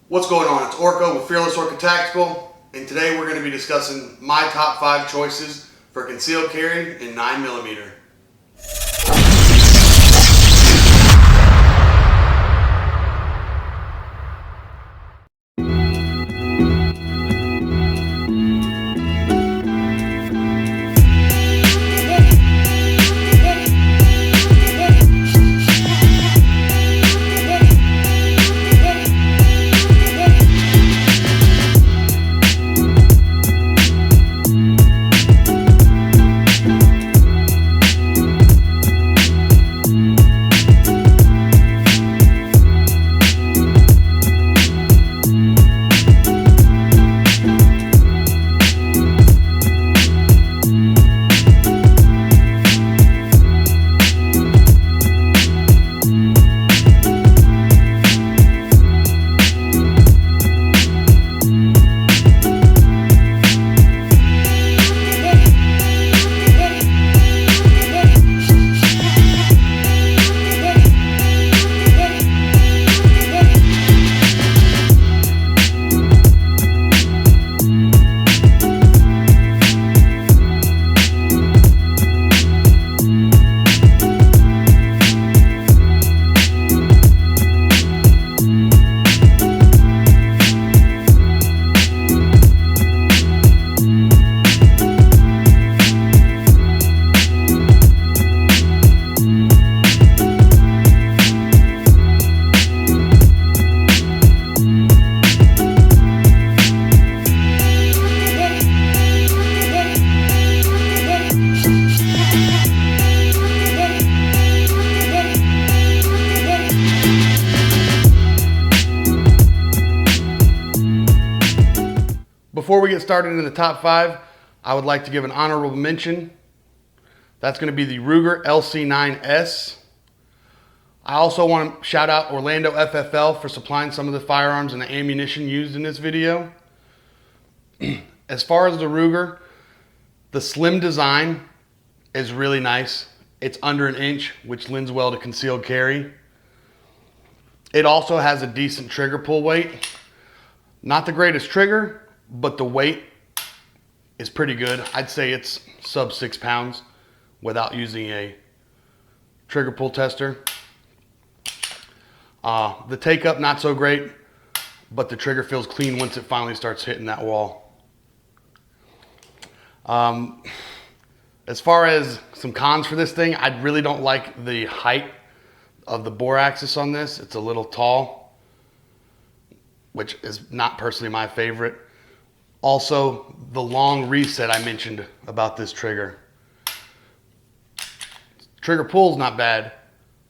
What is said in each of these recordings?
What's going on? It's Orca with Fearless Orca Tactical, and today we're going to be discussing my top 5 choices for concealed carry in 9mm. Before we get started in the top 5, I would like to give an honorable mention. That's going to be the Ruger LC9S. I also want to shout out Orlando FFL for supplying some of the firearms and the ammunition used in this video. As far as the Ruger, the slim design is really nice. It's under an inch, which lends well to concealed carry. It also has a decent trigger pull weight. Not the greatest trigger, but the weight is pretty good. I'd say it's sub 6 pounds without using a trigger pull tester. The take up, not so great, but the trigger feels clean once it finally starts hitting that wall. As far as some cons for this thing, I really don't like the height of the bore axis on this. It's a little tall, which is not personally my favorite. Also, the long reset I mentioned about this trigger. Trigger pull's not bad,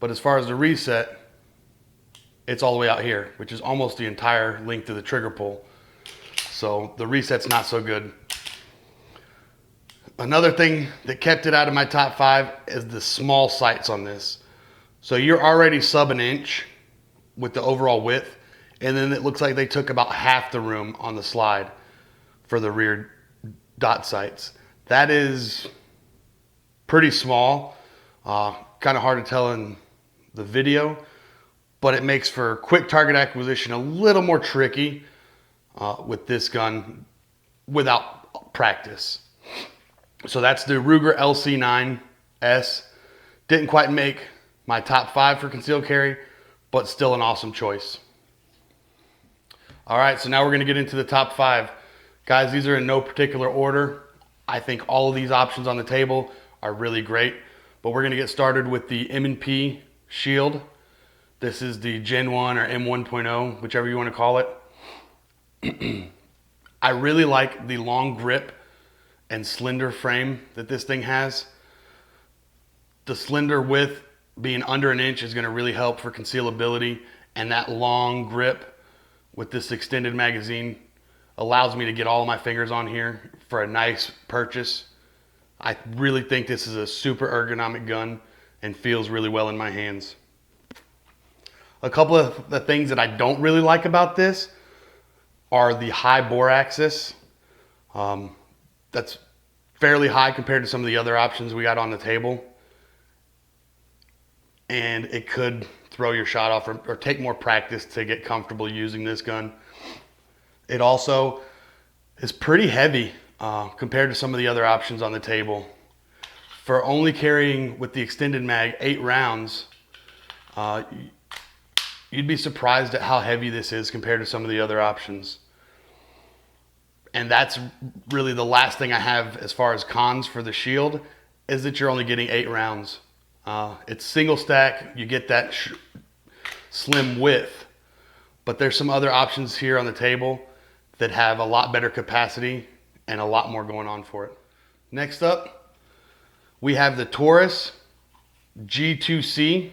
but as far as the reset, it's all the way out here, which is almost the entire length of the trigger pull. So the reset's not so good. Another thing that kept it out of my top 5 is the small sights on this. So you're already sub an inch with the overall width, and then it looks like they took about half the room on the slide for the rear dot sights. That is pretty small, kind of hard to tell in the video, but it makes for quick target acquisition a little more tricky with this gun without practice. So that's the Ruger LC9S. Didn't quite make my top 5 for concealed carry, but still an awesome choice. All right, so now we're gonna get into the top 5. Guys, these are in no particular order. I think all of these options on the table are really great, but we're gonna get started with the M&P Shield. This is the Gen 1 or M1.0, whichever you wanna call it. I really like the long grip and slender frame that this thing has. The slender width being under an inch is gonna really help for concealability, and that long grip with this extended magazine allows me to get all of my fingers on here for a nice purchase. I really think this is a super ergonomic gun and feels really well in my hands. A couple of the things that I don't really like about this are the high bore axis. That's fairly high compared to some of the other options we got on the table. And it could throw your shot off or take more practice to get comfortable using this gun. It also is pretty heavy compared to some of the other options on the table. For only carrying with the extended mag 8 rounds, you'd be surprised at how heavy this is compared to some of the other options. And that's really the last thing I have as far as cons for the Shield, is that you're only getting 8 rounds. It's single stack, you get that slim width, but there's some other options here on the table that have a lot better capacity and a lot more going on for it. Next up, we have the Taurus G2.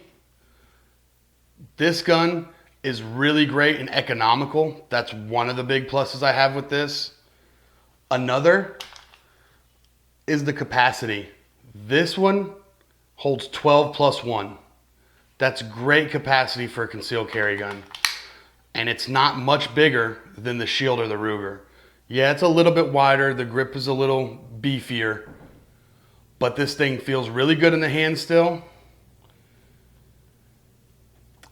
This gun is really great and economical. That's one of the big pluses I have with this. Another is the capacity. This one holds 12+1. That's great capacity for a concealed carry gun. And it's not much bigger than the Shield or the Ruger. Yeah, it's a little bit wider. The grip is a little beefier. But this thing feels really good in the hand still.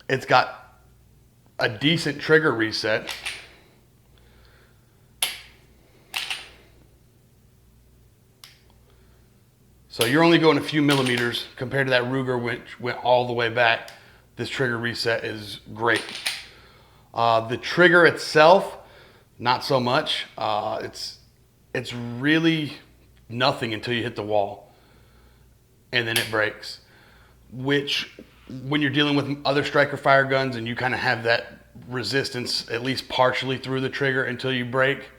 It's got a decent trigger reset. So you're only going a few millimeters compared to that Ruger, which went all the way back. This trigger reset is great. The trigger itself, not so much. It's really nothing until you hit the wall, and then it breaks. Which, when you're dealing with other striker fire guns and you kind of have that resistance at least partially through the trigger until you break,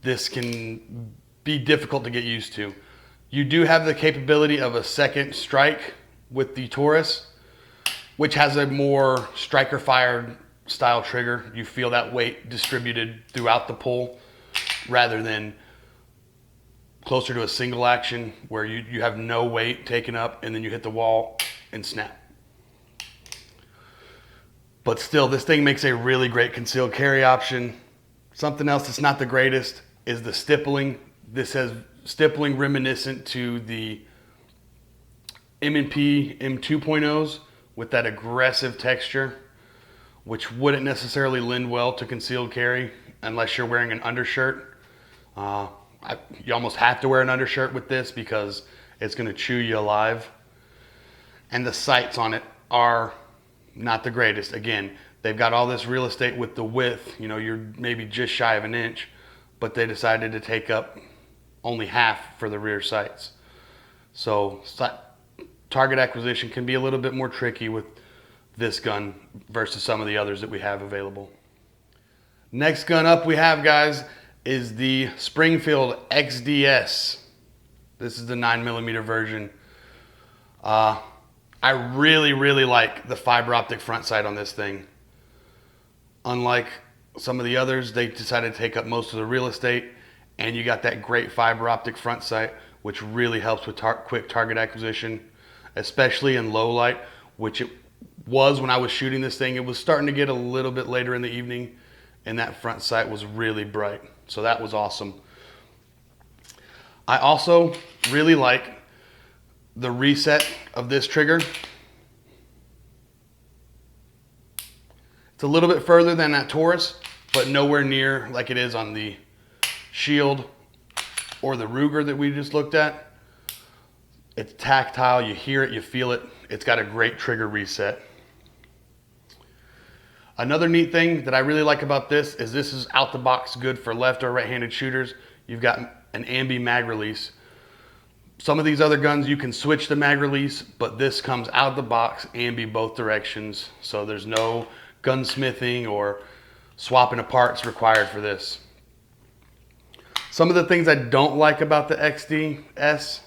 this can be difficult to get used to. You do have the capability of a second strike with the Taurus, which has a more striker fired style trigger. You feel that weight distributed throughout the pull rather than closer to a single action where you have no weight taken up and then you hit the wall and snap. But still, this thing makes a really great concealed carry option. Something else that's not the greatest is the stippling. This has stippling reminiscent to the M&P M2.0s with that aggressive texture, which wouldn't necessarily lend well to concealed carry unless you're wearing an undershirt. You almost have to wear an undershirt with this because it's going to chew you alive. And the sights on it are not the greatest. Again, they've got all this real estate with the width. You know, you're maybe just shy of an inch, but they decided to take up only half for the rear sights. So target acquisition can be a little bit more tricky with this gun versus some of the others that we have available. Next gun up we have, guys, is the Springfield XDS. This is the 9mm version. I really like the fiber optic front sight on this thing. Unlike some of the others, they decided to take up most of the real estate, and you got that great fiber optic front sight, which really helps with quick target acquisition, especially in low light, which it was when I was shooting this thing. It was starting to get a little bit later in the evening, and that front sight was really bright. So that was awesome. I also really like the reset of this trigger. It's a little bit further than that Taurus, but nowhere near like it is on the Shield or the Ruger that we just looked at. It's tactile, you hear it, you feel it. It's got a great trigger reset. Another neat thing that I really like about this is out the box good for left or right-handed shooters. You've got an ambi mag release. Some of these other guns you can switch the mag release, but this comes out of the box ambi both directions. So there's no gunsmithing or swapping of parts required for this. Some of the things I don't like about the XDS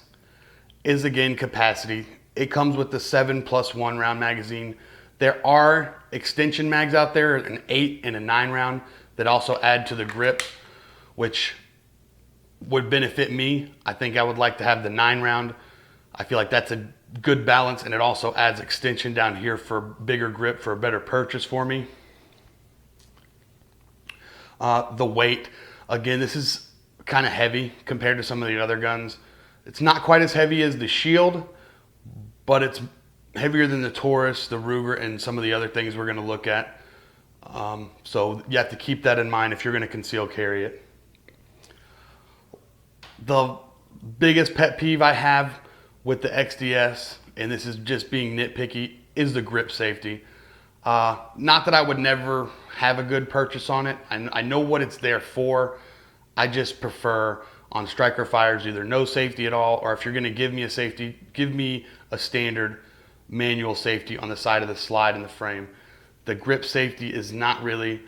is, again, capacity. It comes with the 7+1 round magazine. There are extension mags out there, an 8 and a 9 round, that also add to the grip, which would benefit me. I think I would like to have the 9 round. I feel like that's a good balance, and it also adds extension down here for bigger grip, for a better purchase for me. The weight, again, this is kind of heavy compared to some of the other guns. It's not quite as heavy as the Shield, but it's heavier than the Taurus, the Ruger, and some of the other things we're going to look at. So you have to keep that in mind if you're going to conceal carry it. The biggest pet peeve I have with the XDS, and this is just being nitpicky, is the grip safety. Not that I would never have a good purchase on it. I know what it's there for. I just prefer on striker fires either no safety at all, or if you're going to give me a safety, give me a standard manual safety on the side of the slide in the frame. The grip safety is not really,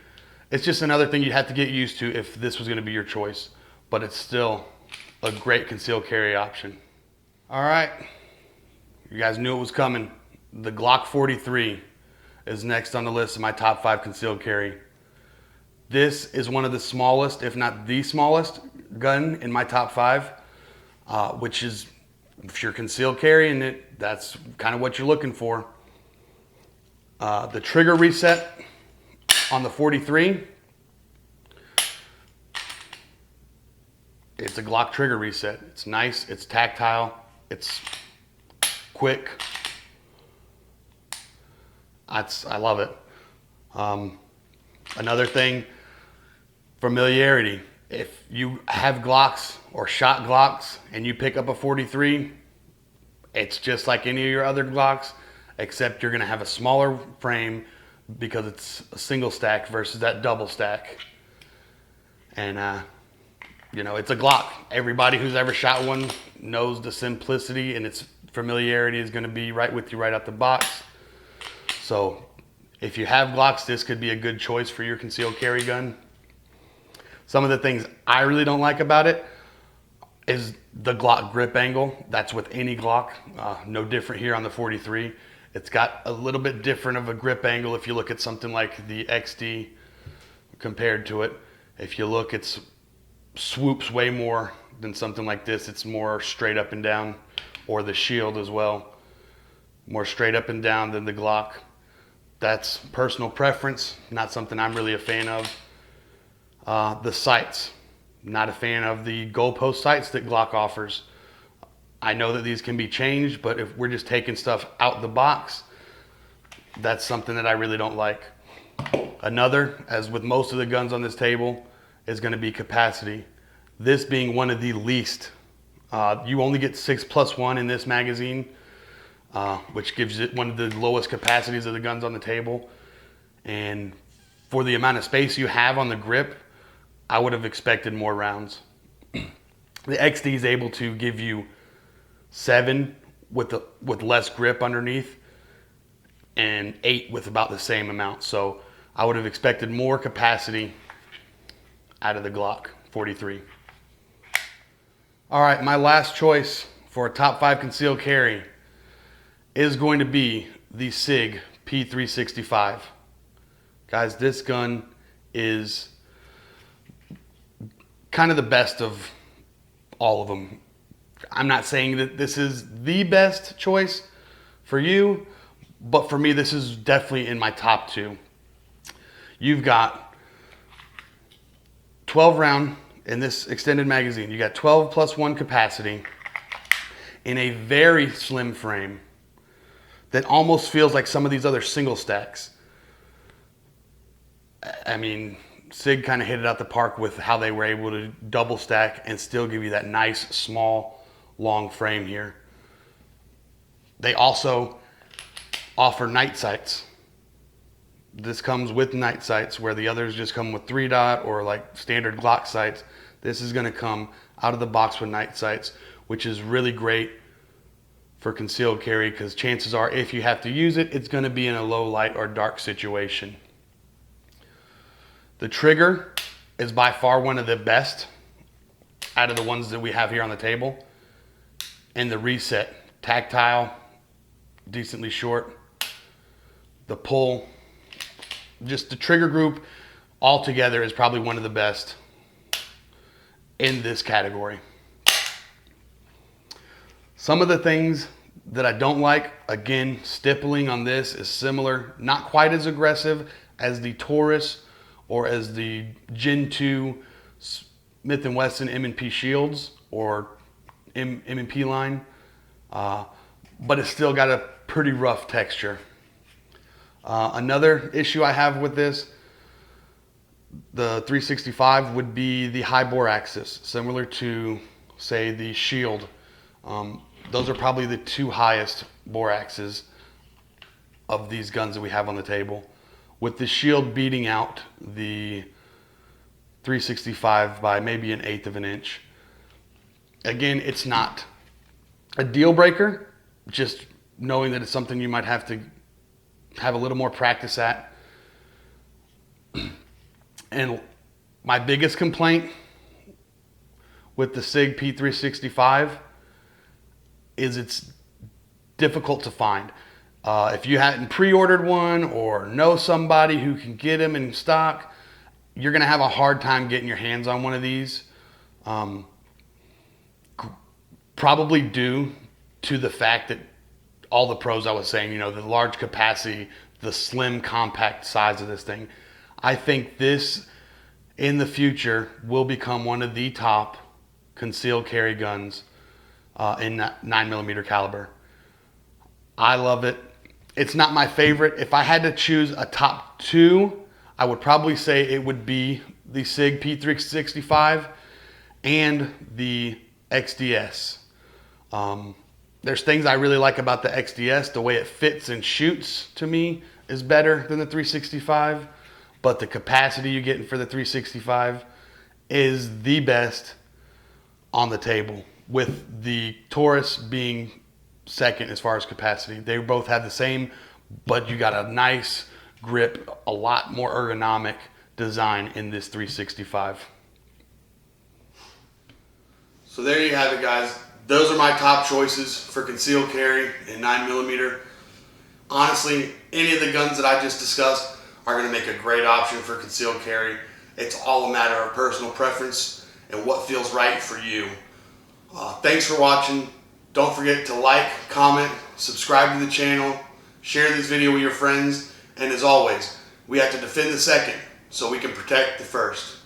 it's just another thing you have to get used to if this was going to be your choice, but it's still a great concealed carry option. All right, you guys knew it was coming. The Glock 43 is next on the list of my top 5 concealed carry. This is one of the smallest, if not the smallest, gun in my top 5, which is, if you're concealed carrying it, that's kind of what you're looking for. The trigger reset on the 43, it's a Glock trigger reset. It's nice, it's tactile, it's quick. I love it. Another thing, familiarity. If you have Glocks or shot Glocks and you pick up a 43, it's just like any of your other Glocks, except you're going to have a smaller frame because it's a single stack versus that double stack. And, you know, it's a Glock. Everybody who's ever shot one knows the simplicity and its familiarity is going to be right with you right out the box. So if you have Glocks, this could be a good choice for your concealed carry gun. Some of the things I really don't like about it is the Glock grip angle. That's with any Glock, no different here on the 43. It's got a little bit different of a grip angle if you look at something like the XD compared to it. If you look, it swoops way more than something like this. It's more straight up and down, or the Shield as well. More straight up and down than the Glock. That's personal preference, not something I'm really a fan of. The sights, not a fan of the goalpost sights that Glock offers. I know that these can be changed, but if we're just taking stuff out the box, that's something that I really don't like. Another, as with most of the guns on this table, is going to be capacity. This being one of the least. You only get 6+1 in this magazine, which gives it one of the lowest capacities of the guns on the table. And for the amount of space you have on the grip, I would have expected more rounds. The XD is able to give you 7 with less grip underneath and 8 with about the same amount. So I would have expected more capacity out of the Glock 43. All right, my last choice for a top 5 concealed carry is going to be the SIG P365. Guys, this gun is kind of the best of all of them. I'm not saying that this is the best choice for you, but for me, this is definitely in my top 2. You've got 12 round in this extended magazine. You got 12+1 capacity in a very slim frame that almost feels like some of these other single stacks. I mean, SIG kind of hit it out the park with how they were able to double stack and still give you that nice, small, long frame here. They also offer night sights. This comes with night sights, where the others just come with 3-dot or like standard Glock sights. This is going to come out of the box with night sights, which is really great for concealed carry, because chances are if you have to use it, it's going to be in a low light or dark situation. The trigger is by far one of the best out of the ones that we have here on the table. And the reset, tactile, decently short. The pull, just the trigger group altogether is probably one of the best in this category. Some of the things that I don't like, again, stippling on this is similar, not quite as aggressive as the Taurus or as the Gen 2 Smith & Wesson M&P shields or M&P line, but it's still got a pretty rough texture. Another issue I have with this, the 365, would be the high bore axis, similar to, say, the Shield. Those are probably the two highest bore axes of these guns that we have on the table, with the Shield beating out the 365 by maybe 1/8 of an inch. Again, it's not a deal breaker, just knowing that it's something you might have to have a little more practice at. And my biggest complaint with the SIG P365 is it's difficult to find. If you hadn't pre-ordered one or know somebody who can get them in stock, you're gonna have a hard time getting your hands on one of these. Probably due to the fact that all the pros I was saying, the large capacity, the slim compact size of this thing. I think this in the future will become one of the top concealed carry guns in 9mm caliber. I love it. It's not my favorite. If I had to choose a top two, I would probably say it would be the SIG P365 and the XDS. There's things I really like about the XDS. The way it fits and shoots, to me, is better than the 365. But the capacity you get for the 365 is the best on the table, with the Taurus being second as far as capacity. They both have the same, but you got a nice grip, a lot more ergonomic design in this 365. So there you have it, guys. Those are my top choices for concealed carry in 9mm. Honestly, any of the guns that I just discussed are going to make a great option for concealed carry. It's all a matter of personal preference and what feels right for you. Thanks for watching. Don't forget to like, comment, subscribe to the channel, share this video with your friends, and as always, we have to defend the second so we can protect the first.